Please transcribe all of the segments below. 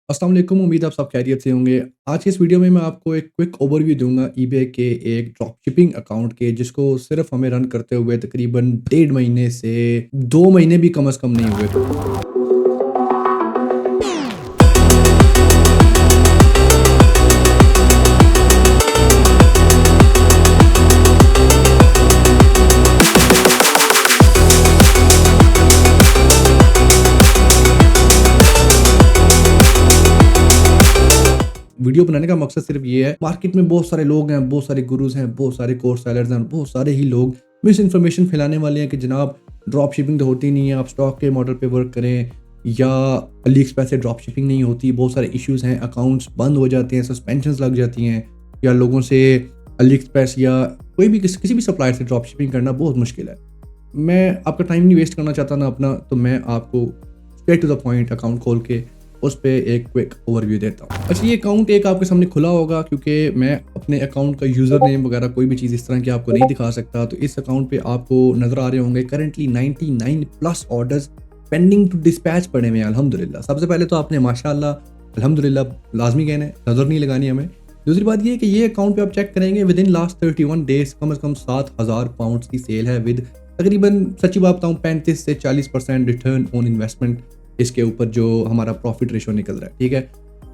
अस्सलाम वालेकुम। उम्मीद आप सब खैरियत से होंगे। आज की इस वीडियो में मैं आपको एक क्विक ओवरव्यू दूँगा ईबे के एक ड्रॉप शिपिंग अकाउंट के, जिसको सिर्फ़ हमें रन करते हुए तकरीबन डेढ़ महीने से 2 महीने भी कम से कम नहीं हुए। वीडियो बनाने का मकसद सिर्फ ये है, मार्केट में बहुत सारे लोग हैं, बहुत सारे गुरुज़ हैं, बहुत सारे कोर्स सेलर्स हैं, बहुत सारे ही लोग मिस इन्फॉर्मेशन फैलाने वाले हैं कि जनाब ड्रॉप शिपिंग तो होती नहीं है, आप स्टॉक के मॉडल पे वर्क करें, या अली एक्सप्रेस से ड्रॉप शिपिंग नहीं होती। बहुत सारे इश्यूज़ हैं, अकाउंट्स बंद हो जाते हैं, सस्पेंशंस लग जाती हैं, या लोगों से अली एक्सप्रेस या कोई भी किसी भी सप्लायर से ड्रॉप शिपिंग करना बहुत मुश्किल है। मैं आपका टाइम नहीं वेस्ट करना चाहता ना अपना, तो मैं आपको straight to the point account खोल के उस पे एक क्विक ओवरव्यू देता हूँ। अच्छा, ये अकाउंट एक आपके सामने खुला होगा, क्योंकि मैं अपने अकाउंट का यूज़र नेम वगैरह कोई भी चीज़ इस तरह की आपको नहीं दिखा सकता। तो इस अकाउंट पे आपको नज़र आ रहे होंगे currently 99 plus orders pending to dispatch पड़े हुए हैं अल्हम्दुलिल्लाह। सबसे पहले तो आपने माशाअल्लाह अल्हम्दुलिल्लाह लाजमी कहना है, नज़र नहीं लगानी हमें। दूसरी बात ये है कि ये अकाउंट पे आप चेक करेंगे विद इन लास्ट 31 डेज कम से कम 7,000 पाउंड्स की सेल है, विद तकरीबन सच्ची बात बताऊँ 35 से 40% रिटर्न ऑन इन्वेस्टमेंट इसके ऊपर जो हमारा प्रॉफिट रेशो निकल रहा है। ठीक है,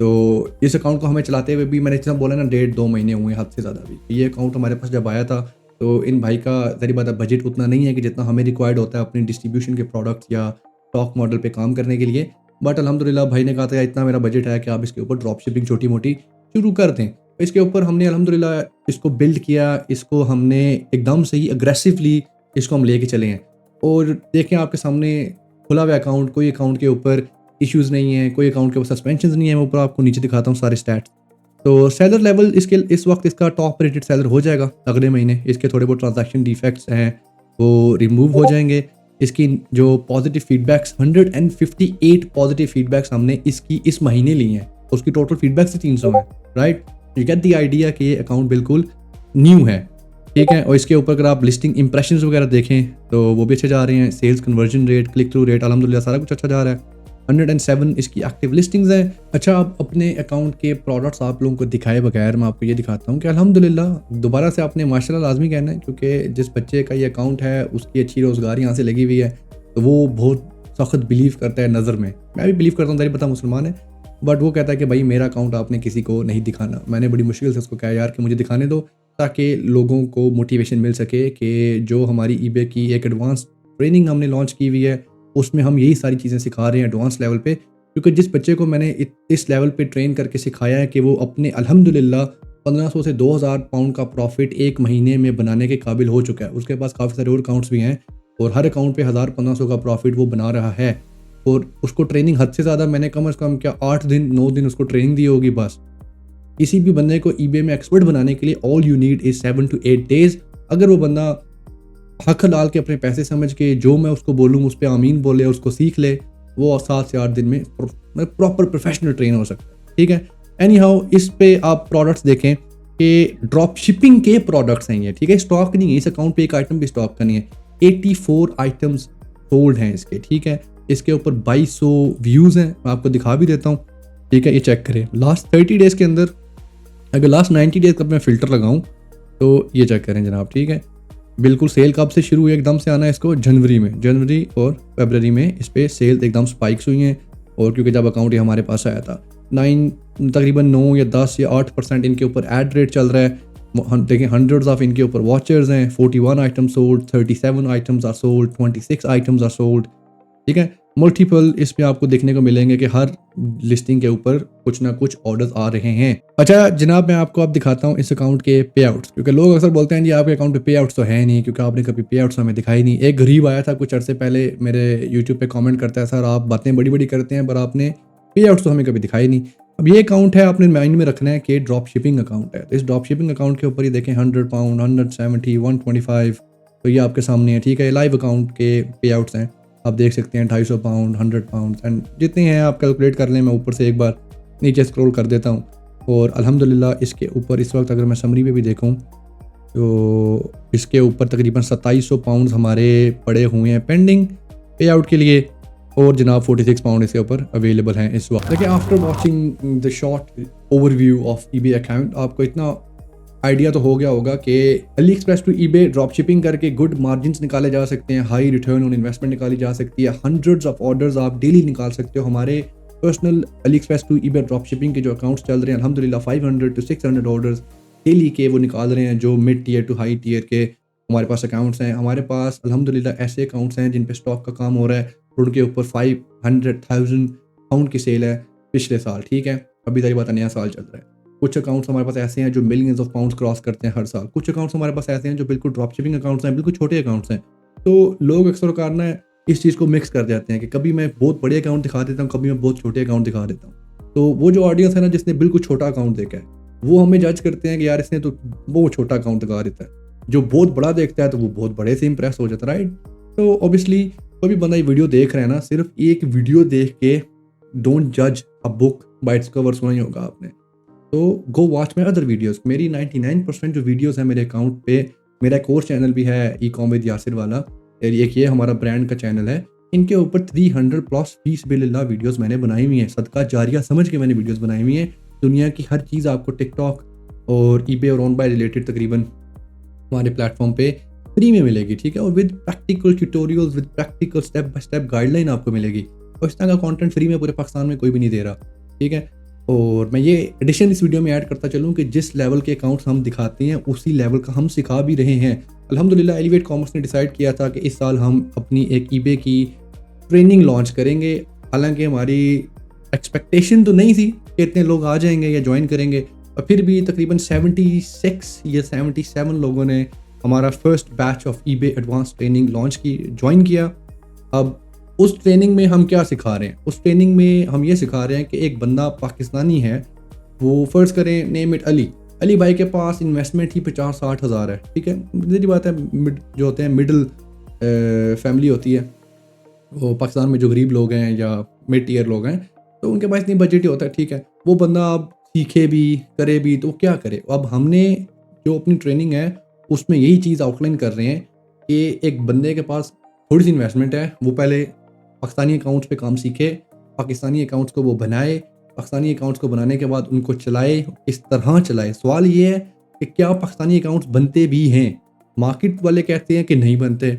तो इस अकाउंट को हमें चलाते हुए भी मैंने जितना बोला ना 1.5-2 महीने हुए, हद से ज़्यादा भी। ये अकाउंट हमारे पास जब आया था तो इन भाई का ज़ाहिर बात है बजट उतना नहीं है कि जितना हमें रिक्वायर्ड होता है अपनी डिस्ट्रीब्यूशन के प्रोडक्ट्स या स्टॉक मॉडल पे काम करने के लिए। बट अल्हम्दुलिल्लाह भाई ने कहा था इतना मेरा बजट है कि आप इसके ऊपर ड्रॉप शिपिंग छोटी मोटी शुरू कर दें। तो इसके ऊपर हमने अल्हम्दुलिल्लाह इसको बिल्ड किया, इसको हमने एकदम से ही अग्रेसिवली इसको हम लेके चले हैं। और देखें आपके सामने खुला हुआ अकाउंट, कोई अकाउंट के ऊपर इश्यूज़ नहीं है, कोई अकाउंट के ऊपर सस्पेंशंस नहीं है। मैं ऊपर आपको नीचे दिखाता हूँ सारे स्टैट्स। तो सेलर लेवल इसके इस वक्त इसका टॉप रेटेड सेलर हो जाएगा अगले महीने। इसके थोड़े बहुत ट्रांजैक्शन डिफेक्ट्स हैं वो रिमूव हो जाएंगे। इसकी जो पॉजिटिव फीडबैक्स 158 पॉजिटिव फीडबैक्स हमने इसकी इस महीने लिए हैं, उसकी टोटल फीडबैक से 300 है। Right, you get the idea कि ये अकाउंट बिल्कुल न्यू है। ठीक है, और इसके ऊपर अगर आप लिस्टिंग इंप्रेशंस वगैरह देखें तो वो भी अच्छे जा रहे हैं। Sales conversion rate, click through rate, अल्हम्दुलिल्लाह सारा कुछ अच्छा जा रहा है। 107 इसकी एक्टिव लिस्टिंग्स हैं। अच्छा, आप अपने अकाउंट के प्रोडक्ट्स आप लोगों को दिखाए बगैर मैं आपको ये दिखाता हूँ कि अल्हम्दुलिल्लाह दोबारा से आपने माशाल्लाह लाजमी कहना है, क्योंकि जिस बच्चे का ये अकाउंट है उसकी अच्छी रोज़गार यहाँ से लगी हुई है, तो वो बहुत सख्त बिलीव करता है नज़र में। मैं भी बिलीव करता हूँ, दारी पता मुसलमान है, बट वो कहता है कि भाई मेरा अकाउंट आपने किसी को नहीं दिखाना। मैंने बड़ी मुश्किल से उसको कहा यार कि मुझे दिखाने दो, ताकि लोगों को मोटिवेशन मिल सके कि जो हमारी ईबे की एक एडवांस ट्रेनिंग हमने लॉन्च की हुई है उसमें हम यही सारी चीज़ें सिखा रहे हैं एडवांस लेवल पे। क्योंकि जिस बच्चे को मैंने इस लेवल पे ट्रेन करके सिखाया है कि वो अपने अल्हम्दुलिल्लाह 1500 से 2000 पाउंड का प्रॉफिट एक महीने में बनाने के काबिल हो चुका है। उसके पास काफ़ी सारे और अकाउंट्स भी हैं और हर अकाउंट पे 1000-1500 का प्रॉफिट वो बना रहा है। और उसको ट्रेनिंग हद से ज़्यादा मैंने कम से कम क्या 8 दिन 9 दिन उसको ट्रेनिंग दी होगी बस। किसी भी बंदे को ईबे में एक्सपर्ट बनाने के लिए all you need is 7 to 8 days. अगर वो बंदा हक डाल के अपने पैसे समझ के जो मैं उसको बोलूँ उस पर आमीन बोले, उसको सीख ले, वो 7 से 8 दिन में प्रॉपर प्रोफेशनल ट्रेन हो सकता है। ठीक है, एनी हाउ इस पे आप प्रोडक्ट्स देखें कि ड्रॉप शिपिंग के प्रोडक्ट्स हैं ये। ठीक है, स्टॉक नहीं है इस अकाउंट पे, एक आइटम भी स्टॉक का नहीं है। 84 आइटम्स सोल्ड हैं इसके। ठीक है, इसके ऊपर 2200 व्यूज़ हैं, मैं आपको दिखा भी देता हूँ। ठीक है, ये चेक करें लास्ट 30 डेज़ के अंदर। अगर लास्ट 90 डेज़ का मैं फ़िल्टर लगाऊं तो ये चेक करें जनाब। ठीक है, बिल्कुल सेल कब से शुरू हुई एकदम से आना है इसको, जनवरी में, जनवरी और फरवरी में इस पर सेल एकदम स्पाइक्स हुई हैं। और क्योंकि जब अकाउंट ये हमारे पास आया था तकरीबन 9 या 10 या 8% इनके ऊपर ऐड रेट चल रहा है। देखें हंड्रेड्स ऑफ इनके ऊपर वॉचर्स हैं, 41 item sold, 37 items are sold, 26 items are sold. ठीक है, मल्टीपल इसमें आपको देखने को मिलेंगे कि हर लिस्टिंग के ऊपर कुछ ना कुछ ऑर्डर्स आ रहे हैं। अच्छा जनाब, मैं आपको अब दिखाता हूँ इस अकाउंट के पे आउट्स, क्योंकि लोग अक्सर बोलते हैं जी आपके अकाउंट पे पे आउट्स तो है नहीं, क्योंकि आपने कभी पे आउट्स हमें दिखाई नहीं। एक गरीब आया था कुछ अर्से पहले मेरे यूट्यूब पे कमेंट करता है, सर आप बातें बड़ी बड़ी करते हैं पर आपने पे आउट्स तो हमें कभी दिखाई नहीं। अब ये अकाउंट है, आपने माइंड में रखना है कि ड्रॉप शिपिंग अकाउंट है। तो इस ड्रॉप शिपिंग अकाउंट के ऊपर ही देखें 100 पाउंड, 170, 125, तो ये आपके सामने है। ठीक है, लाइव अकाउंट के पे आउट्स हैं, आप देख सकते हैं 250 पाउंड, 100 पाउंड एंड जितने हैं आप कैलकुलेट कर लें। मैं ऊपर से एक बार नीचे स्क्रॉल कर देता हूँ और अल्हम्दुलिल्लाह इसके ऊपर इस वक्त अगर मैं समरी पे भी देखूँ तो इसके ऊपर तकरीबन 2700 पाउंड हमारे पड़े हुए हैं पेंडिंग पे आउट के लिए। और जनाब 46 पाउंड इसके ऊपर अवेलेबल हैं इस वक्त। देखिए after watching the short overview of eBay account आपको इतना आइडिया तो हो गया होगा कि AliExpress to eBay drop shipping करके गुड मार्जिन्स निकाले जा सकते हैं, हाई रिटर्न ऑन इन्वेस्टमेंट निकाली जा सकती है, हंड्रेड्स ऑफ ऑर्डर्स आप डेली निकाल सकते हो। हमारे personal AliExpress to eBay drop shipping के जो अकाउंट्स चल रहे हैं अल्हम्दुलिल्लाह 500 to 600 ऑर्डर्स डेली के वो निकाल रहे हैं, जो mid tier to high tier के हमारे पास अकाउंट्स हैं। हमारे पास अल्हम्दुलिल्लाह ऐसे अकाउंट्स हैं जिन पे स्टॉक का काम हो रहा है, उनके ऊपर 500,000 पाउंड की सेल है पिछले साल, ठीक है, अभी तक बात नया साल चल रहा है। कुछ अकाउंट्स हमारे पास ऐसे हैं जो मिलियंस ऑफ पाउंड्स क्रॉस करते हैं हर साल, कुछ अकाउंट्स हमारे पास ऐसे हैं जो बिल्कुल ड्रॉप शिपिंग अकाउंट्स हैं, बिल्कुल छोटे अकाउंट्स हैं। तो लोग अक्सर कार ना इस चीज़ को मिक्स कर जाते हैं कि कभी मैं बहुत बड़े अकाउंट दिखा देता हूँ, कभी मैं बहुत छोटे अकाउंट दिखा देता हूँ। तो वो जो ऑडियंस है ना जिसने बिल्कुल छोटा अकाउंट देखा है वो हमें जज करते हैं कि यार इसने तो वो छोटा अकाउंट दिखा देता है, जो बहुत बड़ा देखता है तो वो बहुत बड़े से इंप्रेस हो जाता है, राइट। तो ऑब्वियसली कोई भी बंदा ये वीडियो देख रहा है ना, सिर्फ एक वीडियो देख के डोंट जज a book by its cover सुना ही होगा आपने। तो go watch my other videos. मेरी 99% जो वीडियोस हैं मेरे अकाउंट पे, मेरा एक और चैनल भी है ई कॉम विद यासिर वाला, एक ये हमारा ब्रांड का चैनल है, इनके ऊपर 300 प्लस फीस बिल्लाह वीडियोस मैंने बनाई हुई हैं, सदका जारिया समझ के मैंने वीडियोस बनाई हुई हैं। दुनिया की हर चीज़ आपको टिकटॉक और ईबे और ऑन बाय रिलेटेड तकरीबन हमारे प्लेटफॉर्म पे फ्री में मिलेगी, ठीक है, और with practical tutorials, with practical step by step guideline आपको मिलेगी। और इस तरह का कंटेंट फ्री में पूरे पाकिस्तान में कोई भी नहीं दे रहा, ठीक है। और मैं ये एडिशन इस वीडियो में ऐड करता चलूँ कि जिस लेवल के अकाउंट्स हम दिखाते हैं उसी लेवल का हम सिखा भी रहे हैं। अल्हम्दुलिल्लाह एलिवेट कॉमर्स ने डिसाइड किया था कि इस साल हम अपनी एक ईबे की ट्रेनिंग लॉन्च करेंगे। हालांकि हमारी एक्सपेक्टेशन तो नहीं थी कि इतने लोग आ जाएंगे या ज्वाइन करेंगे, और फिर भी तकरीबन 76 या 77 लोगों ने हमारा first batch of eBay advance training launch की, ज्वाइन किया। अब उस ट्रेनिंग में हम क्या सिखा रहे हैं? उस ट्रेनिंग में हम ये सिखा रहे हैं कि एक बंदा पाकिस्तानी है, वो फ़र्ज़ करें नेम इट अली भाई के पास इन्वेस्टमेंट ही 50-60 हज़ार है, ठीक है, सीधी बात है, जो होते हैं मिडिल फैमिली होती है, वो पाकिस्तान में जो गरीब लोग हैं या मिड टीयर लोग हैं, तो उनके पास इतनी बजट ही होता है, ठीक है। वो बंदा अब सीखे भी करे भी तो क्या करे? अब हमने जो अपनी ट्रेनिंग है उसमें यही चीज़ आउटलाइन कर रहे हैं कि एक बंदे के पास थोड़ी सी इन्वेस्टमेंट है, वो पहले पाकिस्तानी अकाउंट्स पे काम सीखे, पाकिस्तानी अकाउंट्स को वो बनाए, पाकिस्तानी अकाउंट्स को बनाने के बाद उनको चलाए, इस तरह चलाए। सवाल ये है कि क्या पाकिस्तानी अकाउंट्स बनते भी हैं? मार्केट वाले कहते हैं कि नहीं बनते।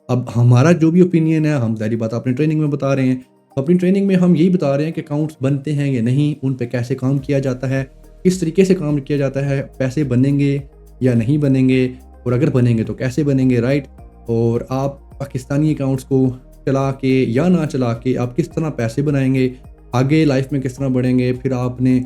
अब हमारा जो भी ओपिनियन है, हम सारी बात अपनी ट्रेनिंग में बता रहे हैं। अपनी ट्रेनिंग में हम यही बता रहे हैं कि अकाउंट्स बनते हैं या नहीं, उन पे कैसे काम किया जाता है, किस तरीके से काम किया जाता है, पैसे बनेंगे या नहीं बनेंगे, और अगर बनेंगे तो कैसे बनेंगे, राइट। और आप पाकिस्तानी अकाउंट्स को चला के या ना चला के आप किस तरह पैसे बनाएंगे, आगे लाइफ में किस तरह बढ़ेंगे। फिर आपने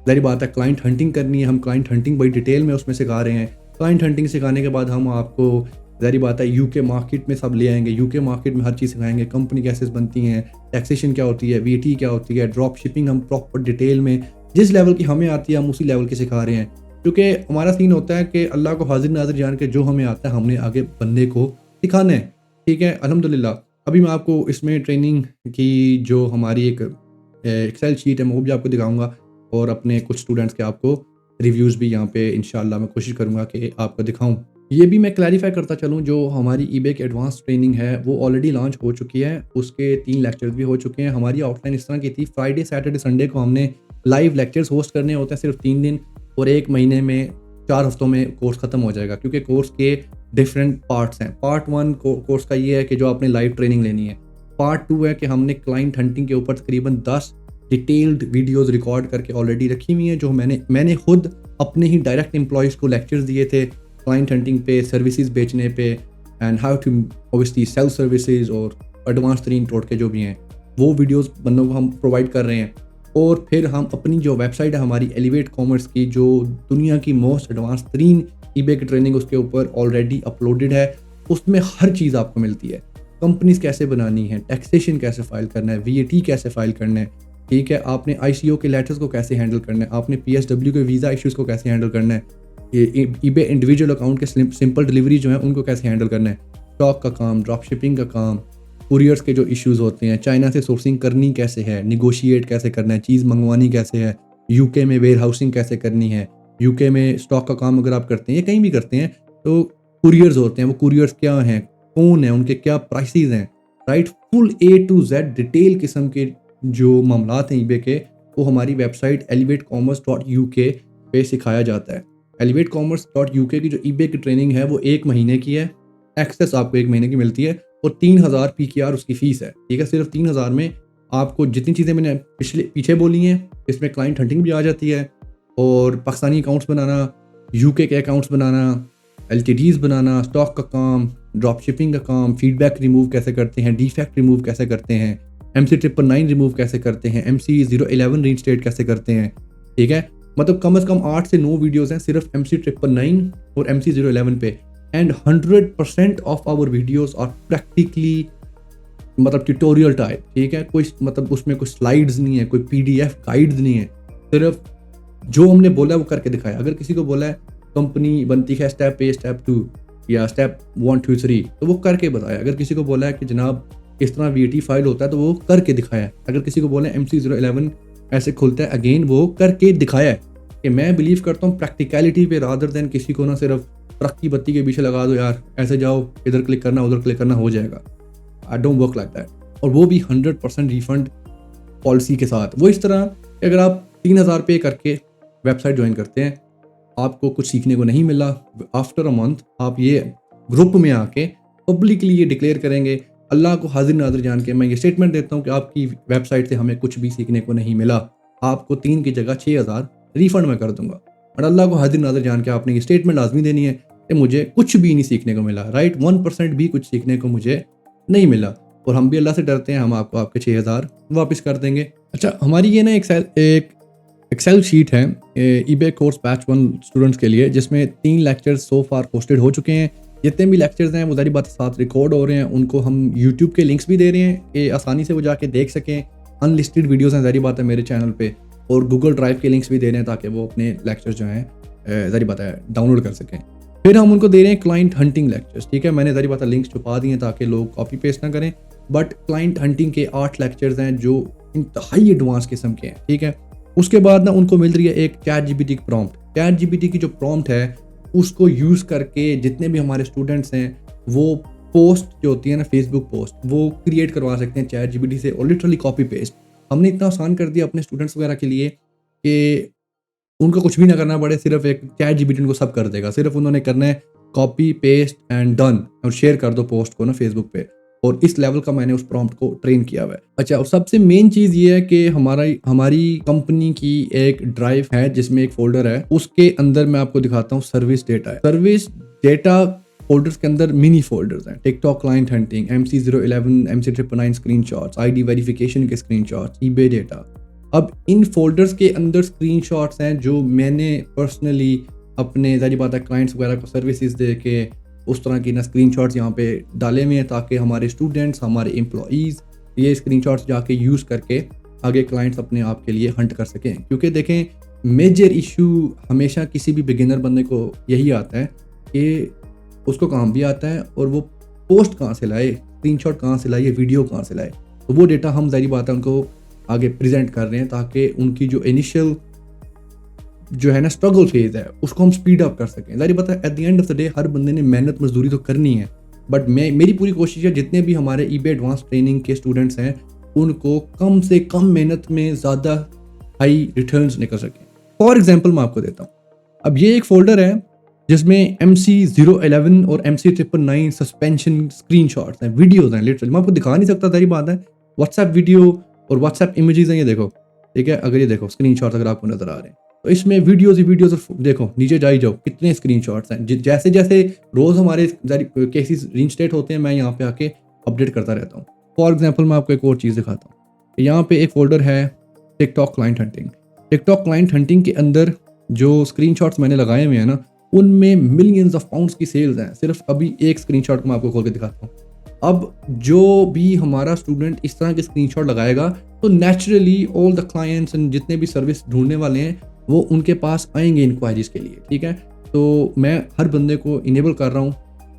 जारी बात है क्लाइंट हंटिंग करनी है, हम क्लाइंट हंटिंग बड़ी डिटेल में उसमें सिखा रहे हैं। क्लाइंट हंटिंग सिखाने के बाद हम आपको जारी बात है यूके मार्केट में सब ले आएंगे, यूके मार्केट में हर चीज़ सिखाएंगे, कंपनी कैसे बनती हैं, टैक्सेशन क्या होती है, वीटी क्या होती है, ड्रॉप शिपिंग हम प्रॉपर डिटेल में जिस लेवल की हमें आती है हम उसी लेवल की सिखा रहे हैं। क्योंकि हमारा सीन होता है कि अल्लाह को हाजिर नाजिर जान के जो हमें आता है हमने आगे बंदे को सिखाना है, ठीक है। अल्हम्दुलिल्लाह अभी मैं आपको इसमें ट्रेनिंग की जो हमारी एक एक्सेल शीट है वो भी आपको दिखाऊंगा, और अपने कुछ स्टूडेंट्स के आपको रिव्यूज़ भी यहाँ पे इंशाल्लाह मैं कोशिश करूँगा कि आपको दिखाऊँ। ये भी मैं क्लैरिफाई करता चलूँ, जो हमारी ईबे की एडवांस ट्रेनिंग है वो ऑलरेडी लॉन्च हो चुकी है, उसके 3 लेक्चर्स भी हो चुके हैं। हमारी आउटलाइन इस तरह की थी, फ्राइडे सैटरडे संडे को हमने लाइव लेक्चर्स होस्ट करने होते हैं सिर्फ 3 दिन, और 1 महीने में 4 हफ्तों में कोर्स ख़त्म हो जाएगा, क्योंकि कोर्स के डिफरेंट पार्ट्स हैं। पार्ट 1 कोर्स का ये है कि जो आपने लाइव ट्रेनिंग लेनी है। पार्ट 2 है कि हमने क्लाइंट हंटिंग के ऊपर तकरीबन 10 डिटेल्ड वीडियोस रिकॉर्ड करके ऑलरेडी रखी हुई हैं, जो मैंने खुद अपने ही डायरेक्ट एम्प्लॉयज़ को लेक्चर्स दिए थे क्लाइंट हंटिंग पे, सर्विसेज बेचने पे, and how to obviously sell services, और एडवांस तरीन टोटके जो भी हैं वो वीडियोस बंदों को हम प्रोवाइड कर रहे हैं। और फिर हम अपनी जो वेबसाइट है हमारी एलिवेट कॉमर्स की, जो दुनिया की मोस्ट एडवांस तरीन ईबे की ट्रेनिंग उसके ऊपर ऑलरेडी अपलोडेड है, उसमें हर चीज़ आपको मिलती है। कंपनीज कैसे बनानी है, टैक्सेशन कैसे फाइल करना है, वीएटी कैसे फाइल करना है, ठीक है, आपने आईसीओ के लेटर्स को कैसे हैंडल करना है, आपने पीएसडब्ल्यू के वीज़ा इश्यूज़ को कैसे हैंडल करना है, ईबे इंडिविजुअल अकाउंट के सिंपल डिलीवरी जो है उनको कैसे हैंडल करना है, स्टॉक का काम, ड्रॉप शिपिंग का काम, कुरियर्स के जो इश्यूज़ होते हैं, चाइना से सोर्सिंग करनी कैसे है, निगोशिएट कैसे करना है, चीज़ मंगवानी कैसे है, यूके में वेयर हाउसिंग कैसे करनी है, यूके में स्टॉक का काम अगर आप करते हैं या कहीं भी करते हैं तो कुरियर्स होते हैं, वो कुरियर्स क्या हैं, कौन है, उनके क्या प्राइसेस हैं, right. Full A to Z detail किस्म के जो मामलात हैं eBay के, वो हमारी वेबसाइट elevatecommerce.uk पे सिखाया जाता है। elevatecommerce.uk की जो eBay की ट्रेनिंग है वो 1 महीने की है, एक्सेस आपको 1 महीने की मिलती है और 3000 PKR उसकी फ़ीस है, ठीक है। सिर्फ 3000 में आपको जितनी चीज़ें मैंने पीछे बोली हैं, इसमें क्लाइंट हंटिंग भी आ जाती है और पाकिस्तानी अकाउंट्स बनाना, UK के अकाउंट्स बनाना, LTDs बनाना, स्टॉक का काम, ड्रॉप शिपिंग का काम, फीडबैक रिमूव कैसे करते हैं, डिफेक्ट रिमूव कैसे करते हैं, MC999 रिमूव कैसे करते हैं, MC011 रीइंस्टेट कैसे करते हैं, ठीक है। मतलब कम से कम 8 से 9 वीडियोस हैं सिर्फ MC999 और MC011 पे, and 100% of our videos are practically मतलब ट्यूटोरियल टाइप, ठीक है। कोई मतलब उसमें कोई स्लाइड्स नहीं है, कोई PDF गाइड्स नहीं है, सिर्फ जो हमने बोला है वो करके दिखाया। अगर किसी को बोला है कंपनी बनती है स्टेप A स्टेप 2 या स्टेप 1 2 3 तो वो करके बताया। अगर किसी को बोला है कि जनाब इस तरह VAT फाइल होता है तो वो करके दिखाया। अगर किसी को बोला है MC011 ऐसे खुलता है, अगेन वो करके दिखाया है। कि मैं बिलीव करता हूँ प्रैक्टिकलिटी पे रादर देन किसी को ना सिर्फ ट्रक की बत्ती के पीछे लगा दो, यार ऐसे जाओ, इधर क्लिक करना उधर क्लिक करना हो जाएगा। I don't work like that. और वो भी 100% रिफंड पॉलिसी के साथ। वो इस तरह कि अगर आप 3000 पे करके वेबसाइट ज्वाइन करते हैं, आपको कुछ सीखने को नहीं मिला, आफ्टर अ मंथ आप ये ग्रुप में आके पब्लिकली ये डिक्लेयर करेंगे, अल्लाह को हाजिर नाजिर जान के मैं ये स्टेटमेंट देता हूँ कि आपकी वेबसाइट से हमें कुछ भी सीखने को नहीं मिला, आपको 3 की जगह 6000 रिफंड मैं कर दूंगा। और अल्लाह को हाजिर नाजिर जान के आपने ये स्टेटमेंट लाजमी देनी है कि मुझे कुछ भी नहीं सीखने को मिला, राइट, 1% भी कुछ सीखने को मुझे नहीं मिला, और हम भी अल्लाह से डरते हैं, हम आपको आपके 6000 वापस कर देंगे। अच्छा, हमारी ये ना एक एक्सेल शीट है eBay कोर्स बैच 1 स्टूडेंट्स के लिए, जिसमें 3 लेक्चर्स सो फार पोस्टेड हो चुके हैं। जितने भी लेक्चर्स हैं वो सारी बात साथ रिकॉर्ड हो रहे हैं, उनको हम यूट्यूब के लिंक्स भी दे रहे हैं कि आसानी से वो जाके देख सकें। अनलिस्टेड वीडियोस हैं सारी बात है मेरे चैनल पे, और गूगल ड्राइव के लिंक्स भी दे रहे हैं ताकि वो अपने लेक्चर्स जो हैं सारी बात है डाउनलोड कर सकें। फिर हम उनको दे रहे हैं क्लाइंट हंटिंग लेक्चर्स, ठीक है। मैंने सारी बात लिंक्स छुपा दिए ताकि लोग कॉपी पेस्ट ना करें, बट क्लाइंट हंटिंग के 8 लेक्चर्स हैं जो इंतहाई एडवांस किस्म के हैं, ठीक है। उसके बाद ना उनको मिल रही है एक ChatGPT की प्रॉम्प्ट। ChatGPT की जो प्रॉम्प्ट है उसको यूज़ करके जितने भी हमारे स्टूडेंट्स हैं वो पोस्ट जो होती है ना, फेसबुक पोस्ट, वो क्रिएट करवा सकते हैं ChatGPT से, और लिटरली कॉपी पेस्ट। हमने इतना आसान कर दिया अपने स्टूडेंट्स वगैरह के लिए कि उनको कुछ भी ना करना पड़े, सिर्फ एक ChatGPT उनको सब कर देगा। सिर्फ उन्होंने करना है कॉपी पेस्ट एंड डन, और शेयर कर दो पोस्ट को ना फेसबुक पे। और इस लेवल का मैंने उस प्रॉम्प्ट को ट्रेन किया हुआ है। अच्छा, और सबसे मेन चीज़ ये है कि हमारी कंपनी की एक ड्राइव है जिसमें एक फोल्डर है, उसके अंदर मैं आपको दिखाता हूँ सर्विस डेटा है। सर्विस डेटा फोल्डर्स के अंदर मिनी फोल्डर्स हैं, TikTok client hunting, MC011, MC999 screenshots, ID verification के स्क्रीनशॉट्स, eBay डेटा। अब इन फोल्डर्स के अंदर स्क्रीनशॉट्स हैं जो मैंने पर्सनली अपने जारी बात है क्लाइंट्स वगैरह को सर्विसेज दे के उस तरह की ना स्क्रीनशॉट्स यहाँ पे डाले हुए हैं, ताकि हमारे स्टूडेंट्स, हमारे एम्प्लॉईज़ ये स्क्रीनशॉट्स जाके यूज़ करके आगे क्लाइंट्स अपने आप के लिए हंट कर सकें। क्योंकि देखें, मेजर इशू हमेशा किसी भी बिगिनर बंदे को यही आता है कि उसको काम भी आता है और वो पोस्ट कहाँ से लाए, स्क्रीनशॉट कहाँ से लाए, वीडियो कहाँ से लाए। तो वो डेटा हम जारी बात है उनको आगे प्रेजेंट कर रहे हैं ताकि उनकी जो इनिशियल जो है ना स्ट्रगल फेज है उसको हम स्पीड अप कर सकें। जारी बात है at the end of the day हर बंदे ने मेहनत मजदूरी तो करनी है, बट मेरी पूरी कोशिश है जितने भी हमारे eBay एडवांस ट्रेनिंग के स्टूडेंट्स हैं उनको कम से कम मेहनत में ज़्यादा हाई रिटर्न्स निकल सकें। फॉर एग्जांपल मैं आपको देता हूँ, अब ये एक फोल्डर है जिसमें MC011 और MC999 सस्पेंशन स्क्रीनशॉट्स हैं, वीडियोस हैं। लिटरली मैं आपको दिखा नहीं सकता, सारी बात है व्हाट्सएप वीडियो और व्हाट्सएप इमेजेस हैं, ये देखो, ठीक है। अगर ये देखो स्क्रीनशॉट्स अगर आपको नजर आ रहे हैं तो इसमें वीडियोस ही वीडियोस, देखो नीचे जाओ कितने स्क्रीनशॉट्स हैं। जैसे जैसे रोज़ हमारे केसेस रीइंस्टेट होते हैं मैं यहाँ पे आके अपडेट करता रहता हूँ। फॉर एग्जांपल मैं आपको एक और चीज़ दिखाता हूँ। यहाँ पे एक फोल्डर है TikTok client hunting. TikTok client hunting के अंदर जो स्क्रीनशॉट्स मैंने लगाए हुए हैं ना, उनमें मिलियंस ऑफ पाउंड्स की सेल्स हैं। सिर्फ अभी एक स्क्रीनशॉट को मैं आपको खोल के दिखाता हूँ। अब जो भी हमारा स्टूडेंट इस तरह के स्क्रीनशॉट लगाएगा तो naturally all the clients and जितने भी सर्विस ढूंढने वाले हैं वो उनके पास आएंगे इंक्वायरीज के लिए, ठीक है। तो मैं हर बंदे को इनेबल कर रहा हूँ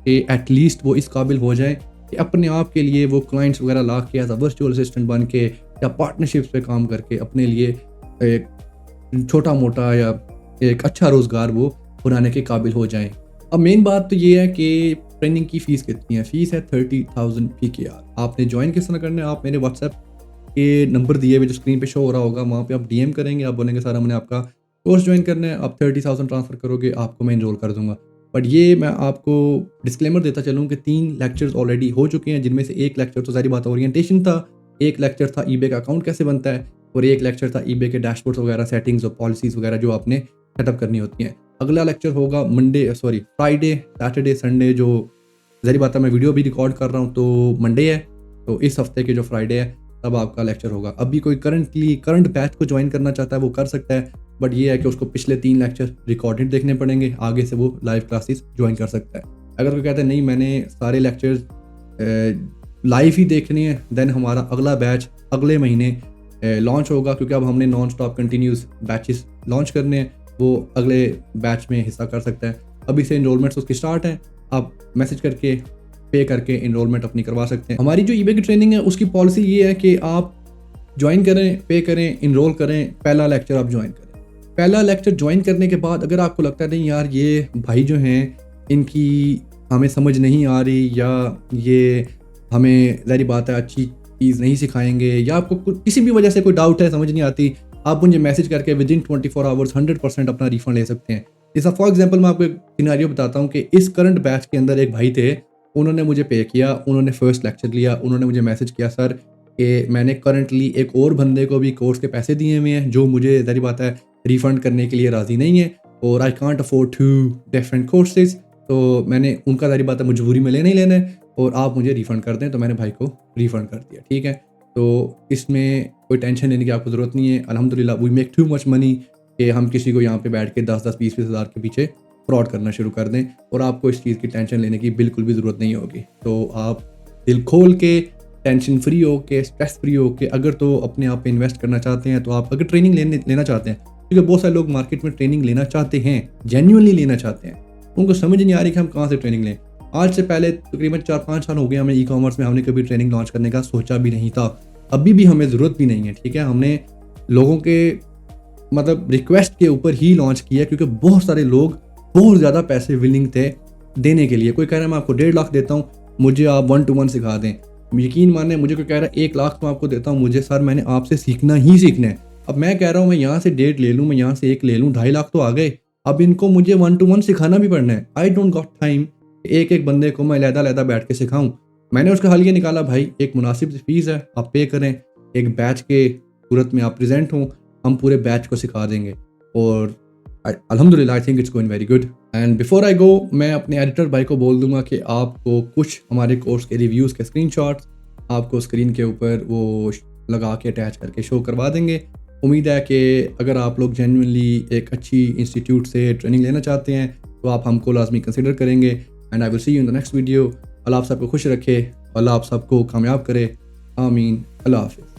कि एटलीस्ट वो इस काबिल हो जाए कि अपने आप के लिए वो क्लाइंट्स वगैरह ला के एज अ वर्चुअल असिस्टेंट बन के या पार्टनरशिप्स पे काम करके अपने लिए एक छोटा मोटा या एक अच्छा रोज़गार वो बनाने के काबिल हो जाएं। अब मेन बात तो ये है कि ट्रेनिंग की फ़ीस कितनी है? फ़ीस है 30,000 PKR। आपने ज्वाइन किस तरह करना है? आप मेरे व्हाट्सएप के नंबर दिए हुए जो स्क्रीन पे शो हो रहा होगा, वहाँ पे आप डीएम करेंगे, आप बोलेंगे सर हमने आपका कोर्स ज्वाइन करना है, आप 30,000 ट्रांसफ़र करोगे, आपको मैं एनरोल कर दूँगा। बट ये मैं आपको डिस्क्लेमर देता चलूँ कि 3 लेक्चर्स ऑलरेडी हो चुके हैं, जिनमें से 1 लेक्चर तो ज़ाहिर बात है ओरिएंटेशन था, 1 लेक्चर था ईबे का अकाउंट कैसे बनता है और 1 लेक्चर था ईबे के डैशबोर्ड्स वगैरह, सेटिंग्स और पॉलिसीज़ वगैरह जो आपने सेटअप करनी होती हैं। अगला लेक्चर होगा फ्राइडे, सैटरडे, संडे जो ज़ाहिर बात है मैं वीडियो भी रिकॉर्ड कर रहा हूँ तो मंडे है, तो इस हफ्ते के जो फ्राइडे है तब आपका लेक्चर होगा। अभी कोई करंट बैच को ज्वाइन करना चाहता है वो कर सकता है, बट ये है कि उसको पिछले 3 लेक्चर रिकॉर्डेड देखने पड़ेंगे, आगे से वो लाइव क्लासेस ज्वाइन कर सकता है। अगर कोई कहता है नहीं मैंने सारे लेक्चर्स लाइव ही देखने हैं, देन हमारा अगला बैच अगले महीने लॉन्च होगा, क्योंकि अब हमने non stop continuous batches launch करने हैं, वो अगले बैच में हिस्सा कर सकता है। अभी से इनरोलमेंट्स उसकी स्टार्ट है, आप मैसेज करके पे करके इनरोलमेंट अपनी करवा सकते हैं। हमारी जो ईबे की ट्रेनिंग है उसकी पॉलिसी ये है कि आप ज्वाइन करें, पे करें, इनरोल करें, पहला लेक्चर आप ज्वाइन करें। पहला लेक्चर ज्वाइन करने के बाद अगर आपको लगता है नहीं यार ये भाई जो हैं इनकी हमें समझ नहीं आ रही, या ये हमें ज़ाहिर बात है अच्छी चीज़ नहीं सिखाएंगे, या आपको किसी भी वजह से कोई डाउट है, समझ नहीं आती, आप मुझे मैसेज करके विदिन 24 आवर्स 100% अपना रिफंड ले सकते हैं। जैसा फॉर एग्जांपल मैं आपको एक सिनेरियो बताता हूँ कि इस करंट बैच के अंदर एक भाई थे, उन्होंने मुझे पे किया, उन्होंने फर्स्ट लेक्चर लिया, उन्होंने मुझे मैसेज किया सर कि मैंने करंटली एक और बंदे को भी कोर्स के पैसे दिए हुए हैं जो मुझे ज़ाहिर बात है रिफ़ंड करने के लिए राज़ी नहीं है, और I can't afford 2 different courses, तो मैंने उनका ज़ाहिर बात है मजबूरी में लेना ही लेना है और आप मुझे रिफ़ंड कर दें, तो मैंने भाई को रिफ़ंड कर दिया। ठीक है, तो इसमें कोई टेंशन लेने की आपको ज़रूरत नहीं है। अल्हम्दुलिल्लाह we make too much money कि हम किसी को यहाँ पे बैठ के 10-10, 20-20 हज़ार के पीछे फ्रॉड करना शुरू कर दें, और आपको इस चीज़ की टेंशन लेने की बिल्कुल भी ज़रूरत नहीं होगी। तो आप दिल खोल के, टेंशन फ्री हो के, स्ट्रेस फ्री हो के अगर तो अपने आप पे इन्वेस्ट करना चाहते हैं, तो आप अगर ट्रेनिंग लेना चाहते हैं, क्योंकि बहुत सारे लोग मार्केट में ट्रेनिंग लेना चाहते हैं, जेन्युइनली लेना चाहते हैं, उनको समझ नहीं आ रही कि हम कहाँ से ट्रेनिंग लें। आज से पहले तकरीबन 4-5 साल हो गए हमें ई-कॉमर्स में, हमने कभी ट्रेनिंग लॉन्च करने का सोचा भी नहीं था, अभी भी हमें ज़रूरत भी नहीं है। ठीक है, हमने लोगों के मतलब रिक्वेस्ट के ऊपर ही लॉन्च किया, क्योंकि बहुत सारे लोग बहुत ज़्यादा पैसे विलिंग थे देने के लिए। कोई कह रहा है मैं आपको 1.5 लाख देता हूँ, मुझे आप 1 to 1 सिखा दें। यकीन माने, मुझे कोई कह रहा है 1 लाख तो आपको देता हूँ, मुझे सर मैंने आपसे सीखना ही सीखना है। अब मैं कह रहा हूँ मैं यहाँ से 1.5 ले लूँ, मैं यहाँ से 1 ले लूँ, 2.5 लाख तो आ गए, अब इनको मुझे 1 to 1 सिखाना भी पड़ना है। आई डोंट गॉट टाइम एक बंदे को मैं अलग-अलग बैठ के सिखाऊं। मैंने उसका हल ये निकाला, भाई एक मुनासिब सी फीस है, आप पे करें, एक बैच के सूरत में आप प्रेजेंट हों, हम पूरे बैच को सिखा देंगे, और अल्हम्दुलिल्लाह I think it's going very good. And before I go, मैं अपने एडिटर भाई को बोल दूंगा कि आपको कुछ हमारे कोर्स के रिव्यूज़ के स्क्रीनशॉट्स आपको स्क्रीन के ऊपर वो लगा के अटैच करके शो करवा देंगे। उम्मीद है कि अगर आप लोग जेन्युइनली एक अच्छी इंस्टीट्यूट से ट्रेनिंग लेना चाहते हैं तो आप हमको लाजमी कंसिडर करेंगे। And I will see you in the next video. Allah आप सबको खुश रखे, अल्लाह आप सबको कामयाब करे, आमीन। अल्लाह हाफिज़।